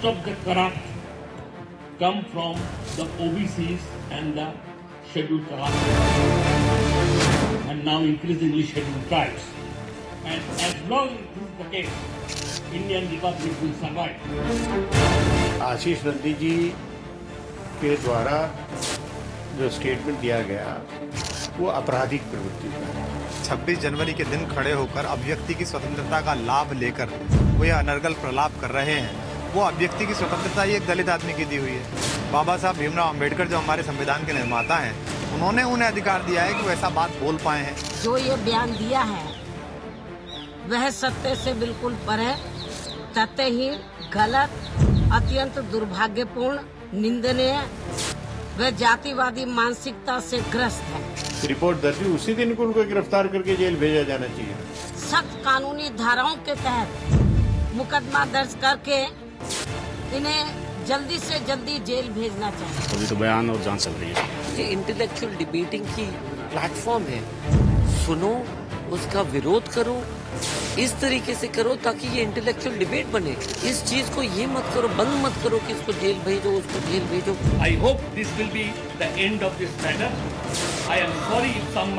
most of the corrupt come from the OBCs and the scheduled castes, and now increasingly scheduled tribes. And as long as this is the case, Indian Republic will survive. आशीष नंदी जी के द्वारा जो statement दिया गया वो आपराधिक प्रवृत्ति का 26 जनवरी के दिन खड़े होकर अभिव्यक्ति की स्वतंत्रता का लाभ लेकर वो यह अनर्गल प्रलाप कर रहे हैं। वो अभिव्यक्ति की स्वतंत्रता ही एक दलित आदमी की दी हुई है। बाबा साहब भीमराव अंबेडकर जो हमारे संविधान के निर्माता हैं, उन्होंने उन्हें अधिकार दिया है कि वो ऐसा बात बोल पाए हैं। जो ये बयान दिया है वह सत्य से बिल्कुल परे, तथ्यहीन, गलत, अत्यंत दुर्भाग्यपूर्ण, निंदनीय व जातिवादी मानसिकता से ग्रस्त है। रिपोर्ट दर्ज हुई उसी दिन को उनको गिरफ्तार करके जेल भेजा जाना चाहिए। सख्त कानूनी धाराओं के तहत मुकदमा दर्ज करके इन्हें जल्दी से जल्दी जेल भेजना चाहिए। अभी तो बयान और जांच चल रही है। ये इंटेलेक्चुअल डिबेटिंग की प्लेटफॉर्म है, सुनो, उसका विरोध करो, इस तरीके से करो ताकि ये इंटेलेक्चुअल डिबेट बने। इस चीज को ये मत करो, बंद मत करो कि इसको जेल भेजो, उसको जेल भेजो। I hope this will be the end of this matter. I am sorry if some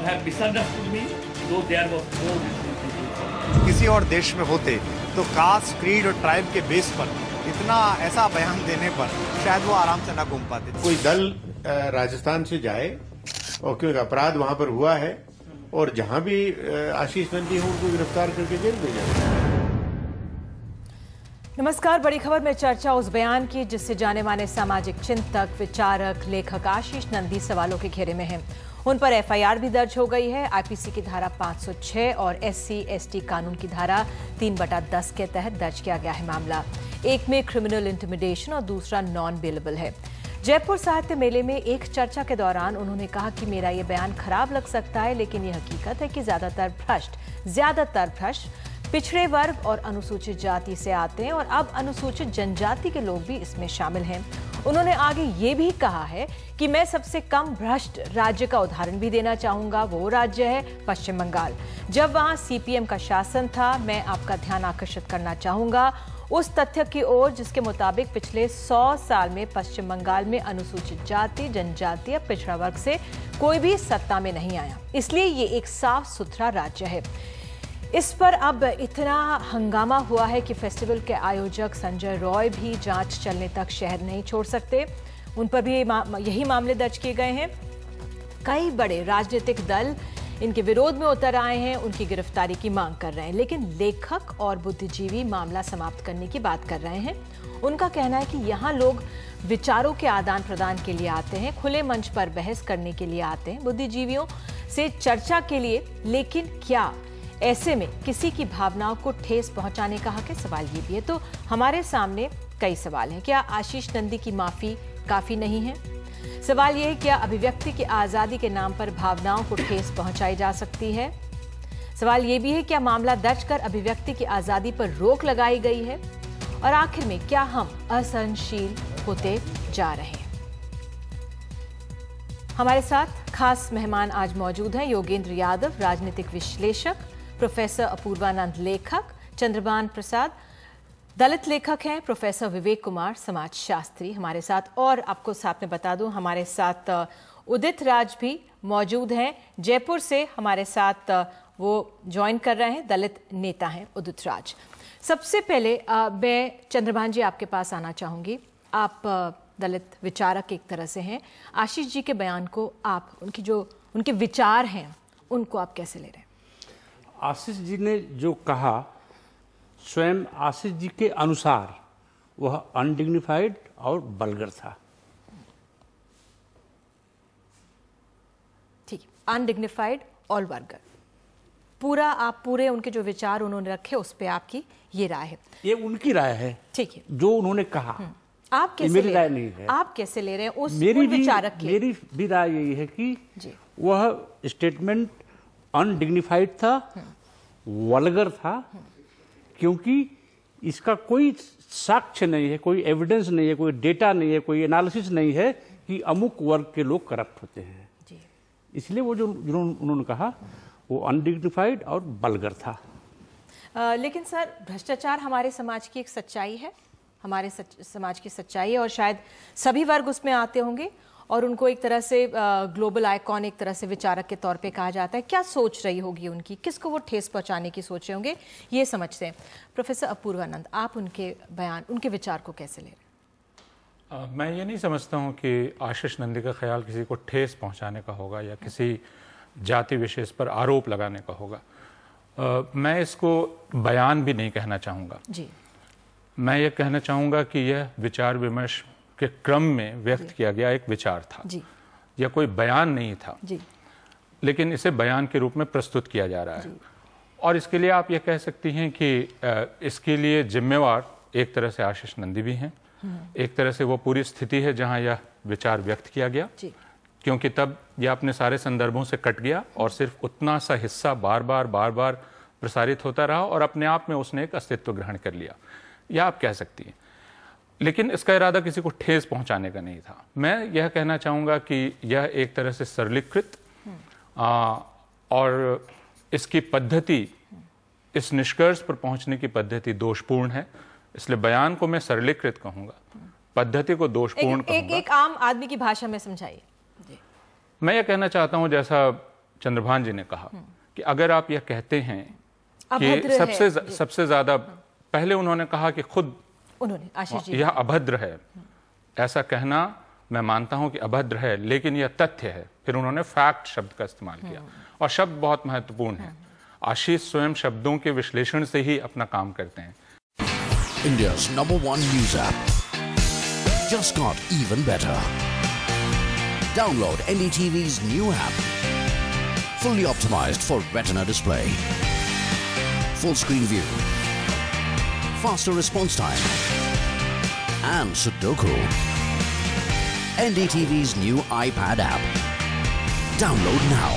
have misunderstood me, though there was no misunderstanding. किसी और देश में होते तो कास्ट, क्रीड और ट्राइब के बेस पर इतना ऐसा बयान देने पर शायद वो आराम से ना घूम पाते। कोई दल राजस्थान से जाए और क्योंकि अपराध वहां पर हुआ है और जहां भी आशीष नंदी हो उनको गिरफ्तार करके जेल भेजा जाए। नमस्कार, बड़ी खबर में चर्चा उस बयान की जिससे जाने माने सामाजिक चिंतक, विचारक, लेखक आशीष नंदी सवालों के घेरे में हैं। उन पर एफआईआर भी दर्ज हो गई है। आईपीसी की धारा 506 और SC/ST कानून की धारा 3/10 के तहत दर्ज किया गया है मामला। एक में क्रिमिनल इंटिमिडेशन और दूसरा नॉन बेलेबल है। जयपुर साहित्य मेले में एक चर्चा के दौरान उन्होंने कहा कि मेरा ये बयान खराब लग सकता है, लेकिन ये हकीकत है कि ज्यादातर भ्रष्ट पिछड़े वर्ग और अनुसूचित जाति से आते हैं और अब अनुसूचित जनजाति के लोग भी इसमें शामिल हैं। उन्होंने आगे ये भी कहा है कि मैं सबसे कम भ्रष्ट राज्य का उदाहरण भी देना चाहूंगा। वो राज्य है पश्चिम बंगाल। जब वहां CPM का शासन था, मैं आपका ध्यान आकर्षित करना चाहूंगा उस तथ्य की ओर जिसके मुताबिक पिछले 100 साल में पश्चिम बंगाल में अनुसूचित जाति, जनजाति या पिछड़ा वर्ग से कोई भी सत्ता में नहीं आया। इसलिए ये एक साफ सुथरा राज्य है। इस पर अब इतना हंगामा हुआ है कि फेस्टिवल के आयोजक संजय रॉय भी जांच चलने तक शहर नहीं छोड़ सकते। उन पर भी यही मामले दर्ज किए गए हैं। कई बड़े राजनीतिक दल इनके विरोध में उतर आए हैं, उनकी गिरफ्तारी की मांग कर रहे हैं, लेकिन लेखक और बुद्धिजीवी मामला समाप्त करने की बात कर रहे हैं। उनका कहना है कि यहाँ लोग विचारों के आदान प्रदान के लिए आते हैं, खुले मंच पर बहस करने के लिए आते हैं, बुद्धिजीवियों से चर्चा के लिए, लेकिन क्या ऐसे में किसी की भावनाओं को ठेस पहुंचाने का हक है? सवाल ये भी है। तो हमारे सामने कई सवाल हैं। क्या आशीष नंदी की माफी काफी नहीं है? सवाल यह है, क्या अभिव्यक्ति की आजादी के नाम पर भावनाओं को ठेस पहुंचाई जा सकती है? सवाल यह भी है, क्या मामला दर्ज कर अभिव्यक्ति की आजादी पर रोक लगाई गई है? और आखिर में क्या हम असहनशील होते जा रहे हैं? हमारे साथ खास मेहमान आज मौजूद हैं। योगेंद्र यादव, राजनीतिक विश्लेषक, प्रोफेसर अपूर्वानंद, लेखक, चंद्रभान प्रसाद, दलित लेखक हैं, प्रोफेसर विवेक कुमार, समाजशास्त्री हमारे साथ, और आपको साथ में बता दूं हमारे साथ उदित राज भी मौजूद हैं। जयपुर से हमारे साथ वो ज्वाइन कर रहे हैं, दलित नेता हैं उदित राज। सबसे पहले मैं चंद्रभान जी आपके पास आना चाहूंगी। आप दलित विचारक एक तरह से हैं। आशीष जी के बयान को आप, उनके विचार हैं, उनको आप कैसे ले रहे हैं? आशीष जी ने जो कहा, स्वयं आशीष जी के अनुसार वह अनडिग्निफाइड और वल्गर था। ठीक, अनडिग्निफाइड और वल्गर, पूरे उनके जो विचार उन्होंने रखे उस पे आपकी ये राय है? ये उनकी राय है। ठीक है, जो उन्होंने कहा, आप कैसे मेरी राय नहीं है। आप कैसे ले रहे हैं उस विचारक की? मेरी भी राय यही है कि वह स्टेटमेंट अनडिग्निफाइड था, वल्गर था, क्योंकि इसका कोई साक्ष्य नहीं है, कोई एविडेंस नहीं है, कोई डेटा नहीं है, कोई एनालिसिस नहीं है कि अमुक वर्ग के लोग करप्ट होते हैं। इसलिए वो जो उन्होंने कहा वो अनडिग्निफाइड और वल्गर था। लेकिन सर, भ्रष्टाचार हमारे समाज की एक सच्चाई है, हमारे समाज की सच्चाई है, और शायद सभी वर्ग उसमें आते होंगे और उनको एक तरह से ग्लोबल आइकॉन, एक तरह से विचारक के तौर पे कहा जाता है। क्या सोच रही होगी उनकी, किसको वो ठेस पहुंचाने की सोच रहे होंगे, ये समझते हैं। प्रोफेसर अपूर्वानंद, आप उनके बयान, उनके विचार को कैसे ले रहे हैं? मैं ये नहीं समझता हूँ कि आशीष नंदी का ख्याल किसी को ठेस पहुँचाने का होगा या किसी जाति विशेष पर आरोप लगाने का होगा। मैं इसको बयान भी नहीं कहना चाहूँगा जी। मैं ये कहना चाहूँगा कि यह विचार विमर्श के क्रम में व्यक्त किया गया एक विचार था जी। यह कोई बयान नहीं था जी। लेकिन इसे बयान के रूप में प्रस्तुत किया जा रहा है और इसके लिए आप ये कह सकती हैं कि इसके लिए जिम्मेवार एक तरह से आशीष नंदी भी हैं, एक तरह से वो पूरी स्थिति है जहां यह विचार व्यक्त किया गया जी। क्योंकि तब यह अपने सारे संदर्भों से कट गया और सिर्फ उतना सा हिस्सा बार बार प्रसारित होता रहा और अपने आप में उसने एक अस्तित्व ग्रहण कर लिया, यह आप कह सकती हैं। लेकिन इसका इरादा किसी को ठेस पहुंचाने का नहीं था। मैं यह कहना चाहूँगा कि यह एक तरह से सरलीकृत और इसकी पद्धति, इस निष्कर्ष पर पहुंचने की पद्धति दोषपूर्ण है, इसलिए बयान को मैं सरलीकृत कहूँगा, पद्धति को दोषपूर्ण कहूँगा। एक आम आदमी की भाषा में समझाइए। मैं यह कहना चाहता हूँ, जैसा चंद्रभान जी ने कहा कि अगर आप यह कहते हैं कि सबसे ज्यादा, पहले उन्होंने कहा कि खुद उन्होंने आशीष जी यह अभद्र है, ऐसा कहना मैं मानता हूं कि अभद्र है, लेकिन यह तथ्य है। फिर उन्होंने फैक्ट शब्द का इस्तेमाल किया और शब्द बहुत महत्वपूर्ण है। आशीष स्वयं शब्दों के विश्लेषण से ही अपना काम करते हैं। India's #1 news app just got even better. Download NDTV's new app, fully optimized for Retina display, full screen view, faster response time, and Sudoku. NDTV's new iPad app. Download now.